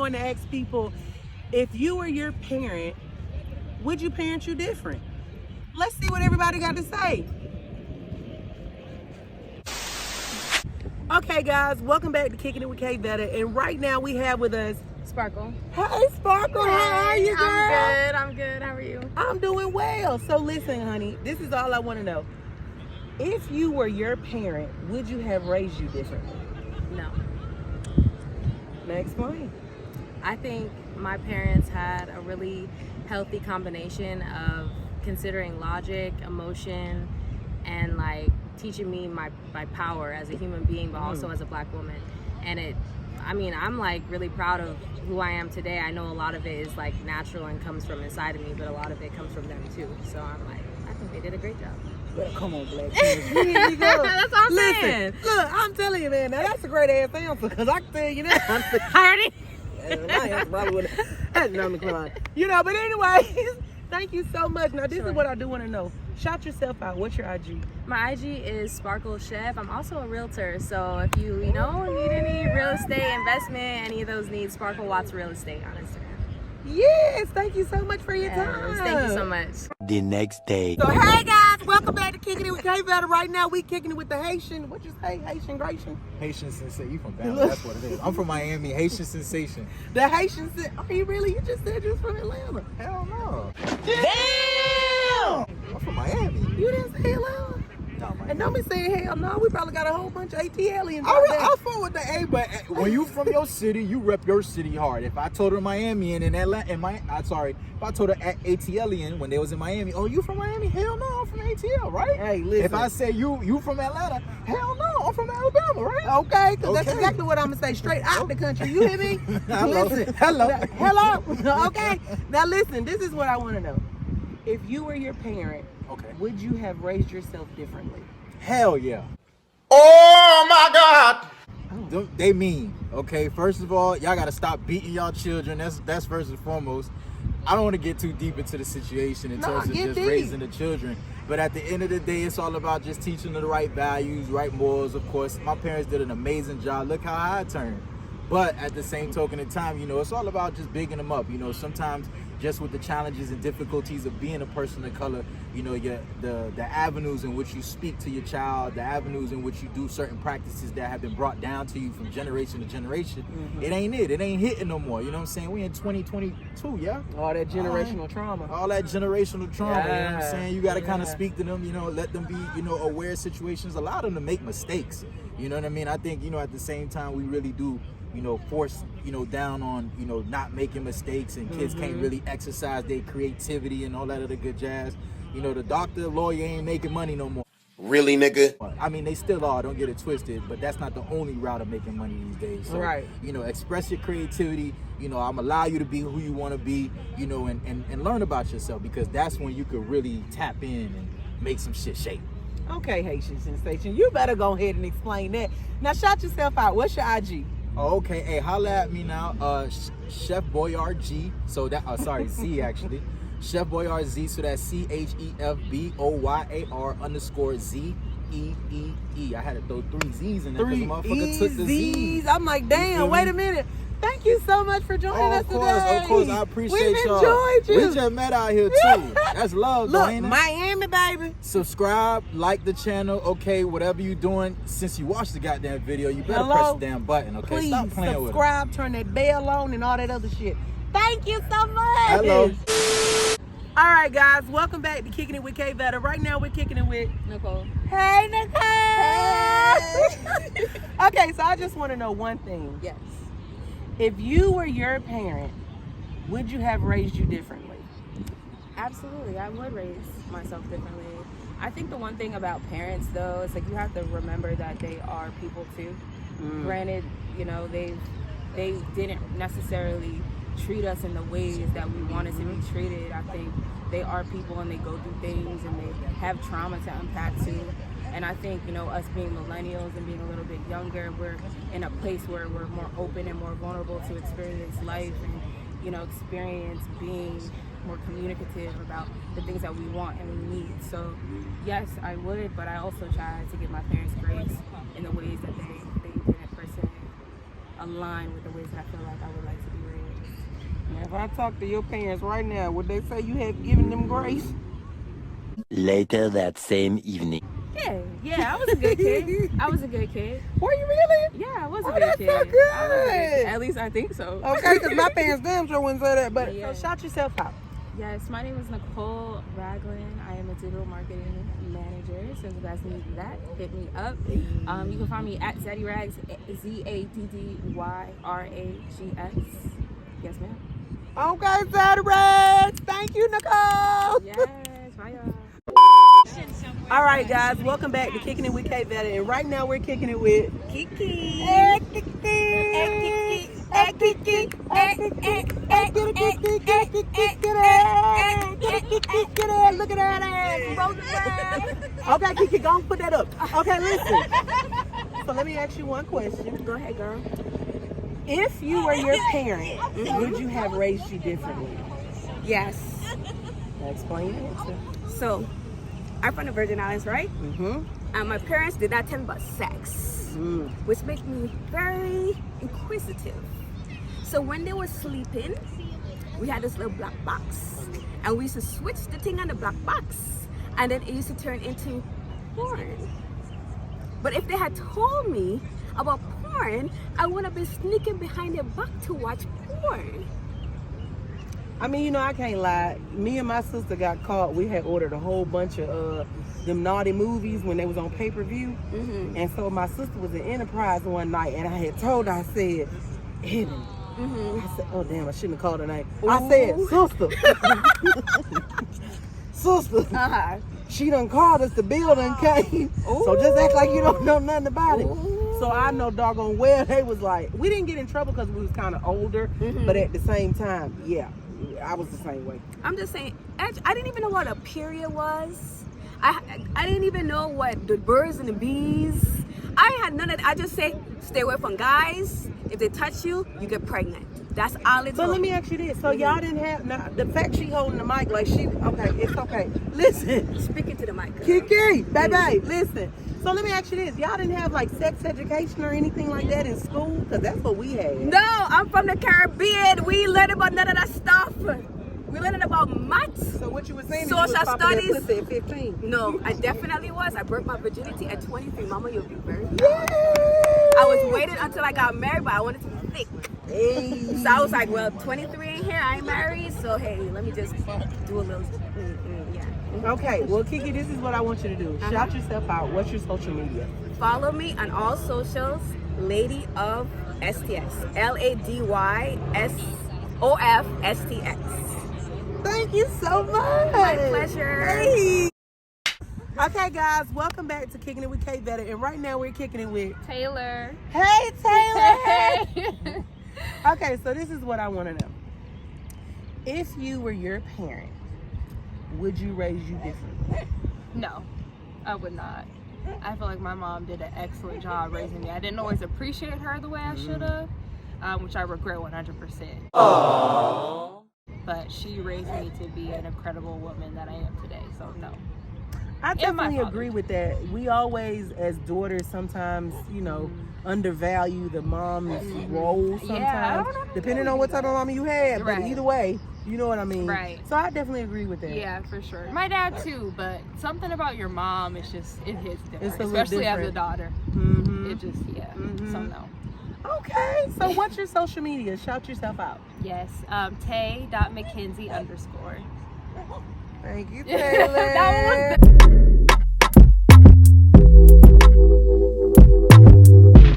going to ask people, if you were your parent, would you parent you different? Let's see what everybody got to say. Okay, guys, welcome back to Kicking It with K Vetta, and right now we have with us Sparkle. Hey, Sparkle. How are you, girl? I'm good. How are you? I'm doing well. So listen, honey, this is all I want to know. If you were your parent, would you have raised you differently? No. Now explain. I think my parents had a really healthy combination of considering logic, emotion, and like teaching me my power as a human being, but also as a Black woman. And I'm like really proud of who I am today. I know a lot of it is like natural and comes from inside of me, but a lot of it comes from them too. So I'm like, I think they did a great job. Well, come on, Black kids. Here you go. That's what I'm saying. Look, I'm telling you, man, now that's a great ass answer, because I can tell you that. I already. My answer probably would have known me, Klein. You know, but anyways, thank you so much. Now, this is what I do want to know. Shout yourself out. What's your IG? My IG is Sparkle Chef. I'm also a realtor, so if you need any real estate investment, any of those needs, Sparkle Watts Real Estate on Instagram. Yes, thank you so much for your time. Thank you so much. The next day. So, hey guys, welcome back to Kicking It with K Vetta. Right now, we kicking it with the Haitian. What you say? Haitian Gratian? Haitian Sensation. You from Bama, that's what it is. I'm from Miami. Haitian Sensation. The Haitian. Are you really? You just said you was from Atlanta. Hell no. Damn! I'm from Miami. You didn't say Atlanta. No, Miami. And don't be saying hell no. We probably got a whole bunch of AT aliens out there. I fuck with the A, but when you from your city, you rep your city hard. If I told her Miami and in Atlanta, if I told her ATLian when they was in Miami, oh, you from Miami? Hell no, I'm from ATL, right? Hey, listen. If I say you from Atlanta, hell no, I'm from Alabama, right? Okay, because that's exactly what I'm going to say. Straight out the country. You hear me? Hello. Listen. Hello. Hello. Okay. Now listen, this is what I want to know. If you were your parent, would you have raised yourself differently? Hell yeah. Oh my God! They mean, okay? First of all, y'all gotta stop beating y'all children. That's first and foremost. I don't want to get too deep into the situation in terms of just raising the children. But at the end of the day, it's all about just teaching them the right values, right morals. Of course, my parents did an amazing job. Look how I turned. But at the same token in time, it's all about just bigging them up. Sometimes just with the challenges and difficulties of being a person of color, the avenues in which you speak to your child, the avenues in which you do certain practices that have been brought down to you from generation to generation, it ain't hitting no more. You know what I'm saying? We in 2022, yeah? All that generational trauma. All that generational trauma, you know what I'm saying? You got to kind of speak to them, let them be, aware of situations, allow them to make mistakes. You know what I mean? I think, at the same time, we really do force, down on, not making mistakes, and kids can't really exercise their creativity and all that other good jazz. The doctor, lawyer ain't making money no more. Really, nigga? I mean, they still are, don't get it twisted, but that's not the only route of making money these days. So, express your creativity, I'm allow you to be who you want to be, and learn about yourself, because that's when you could really tap in and make some shit shake. Okay, Haitian Sensation, you better go ahead and explain that. Now, shout yourself out. What's your IG? Oh, okay, hey, holla at me now, Chef Boyard G. So that, Z actually. Chef Boyard Z. So that's CHEFBOYAR_ZEEE. I had to throw 3 Z's in there because the motherfucker took the Z's. I'm like, damn, wait a minute. Thank you so much for joining us today. Of course, I appreciate y'all. We enjoyed you. We just met out here too. That's love, Look, ain't it? Miami, baby. Subscribe, like the channel, okay? Whatever you doing, since you watched the goddamn video, you better press the damn button, okay? Please stop playing subscribe, with it. turn that bell on, and all that other shit. Thank you so much. Hello. All right, guys, welcome back to Kicking It with K Vetta. Right now, we're kicking it with Nicole. Hey, Nicole. Hey. Okay, so I just want to know one thing. Yes. If you were your parent, would you have raised you differently? Absolutely, I would raise myself differently. I think the one thing about parents, though, is like you have to remember that they are people too. Granted, they didn't necessarily treat us in the ways that we wanted to be treated. I think they are people and they go through things and they have trauma to unpack too. And I think, us being millennials and being a little bit younger, we're in a place where we're more open and more vulnerable to experience life and, experience being more communicative about the things that we want and we need. So, yes, I would, but I also try to give my parents grace in the ways that they didn't personally align with the ways that I feel like I would like to be raised. Now, if I talk to your parents right now, would they say you have given them grace? Later that same evening. Yeah, I was a good kid. I was a good kid. Were you really? Yeah, I was a Oh, good that's kid. so I was a good kid. good. At least I think so. Okay, because my parents damn sure wouldn't say that. But Yeah. so shout yourself out. Yes, my name is Nicole Ragland. I am a digital marketing manager. So if you guys need that, hit me up. You can find me at Zaddy Rags, ZADDYRAGS. Yes, ma'am. Okay, Saturday. Thank you, Nicole. Yes, bye y'all. All right, guys, welcome back to Kicking It with K Vetta, and right now we're kicking it with Kiki. Hey, Kiki. Hey, Kiki. Hey, Kiki. Look at that ass. Okay, Kiki, go and put that up. Okay, listen. So let me ask you one question. Go ahead, girl. If you were your parent, would you have raised you differently? Yes. Now explain your answer. So, I'm from the Virgin Islands, right? Mm-hmm. And my parents did not tell me about sex, which makes me very inquisitive. So when they were sleeping, we had this little black box, and we used to switch the thing on the black box, and then it used to turn into porn. But if they had told me about porn, I would have been sneaking behind their back to watch porn. I mean, you know, I can't lie. Me and my sister got caught. We had ordered a whole bunch of them naughty movies when they was on pay-per-view. And so my sister was in Enterprise one night, and I had told her, I said, Ebony. I said, oh, damn, I shouldn't have called her name. I said, sister. Uh-huh. She done called us, the bill done came. So just act like you don't know nothing about it. So I know doggone well they was like, we didn't get in trouble because we was kind of older, but at the same time, yeah, I was the same way. I'm just saying, I didn't even know what a period was. I didn't even know what the birds and the bees. I had none of that. I just say, stay away from guys. If they touch you, you get pregnant. That's all it's But let me ask you this. So y'all didn't have, now, the fact she holding the mic like she, okay, it's okay. Listen. Speaking to the mic. Girl. Kiki, baby, listen. So let me ask you this. Y'all didn't have like sex education or anything like that in school? Because that's what we had. No, I'm from the Caribbean. We learn about none of that stuff. We learning about maths. So what you were saying Social is you was popping that studies. pussy at 15. No, I definitely was. I broke my virginity at 23. Mama, you'll be very proud. Yay! I was waiting until I got married, but I wanted to be thick. Hey. So I was like, well, 23 ain't here. I ain't married. So, hey, let me just do a little, yeah. Okay, well, Kiki, this is what I want you to do. Shout yourself out. What's your social media? Follow me on all socials, Lady of STX. LADYSOFSTX. Thank you so much. My pleasure. Hey. Okay, guys, welcome back to Kicking It with K Vetta, and right now we're kicking it with Taylor. Hey, Taylor. Hey. Okay, so this is what I want to know. If you were your parent, would you raise you differently? No, I would not. I feel like my mom did an excellent job raising me. I didn't always appreciate her the way I should have, which I regret 100%. Aww. But she raised me to be an incredible woman that I am today, so no. I definitely agree with that. We always, as daughters, sometimes, you know, undervalue the mom's role sometimes, Yeah, I don't know. depending on what type of mom you had. But Right. either way, you know what I mean. Right. So I definitely agree with that. Yeah, for sure. My dad too, but something about your mom is just, it hits different, It's a little especially as a different. daughter. Mm-hmm. It just, yeah, so no. Okay, so what's your social media? Shout yourself out. Yes, Tay.McKenzie_. Thank you, Taylor. That one was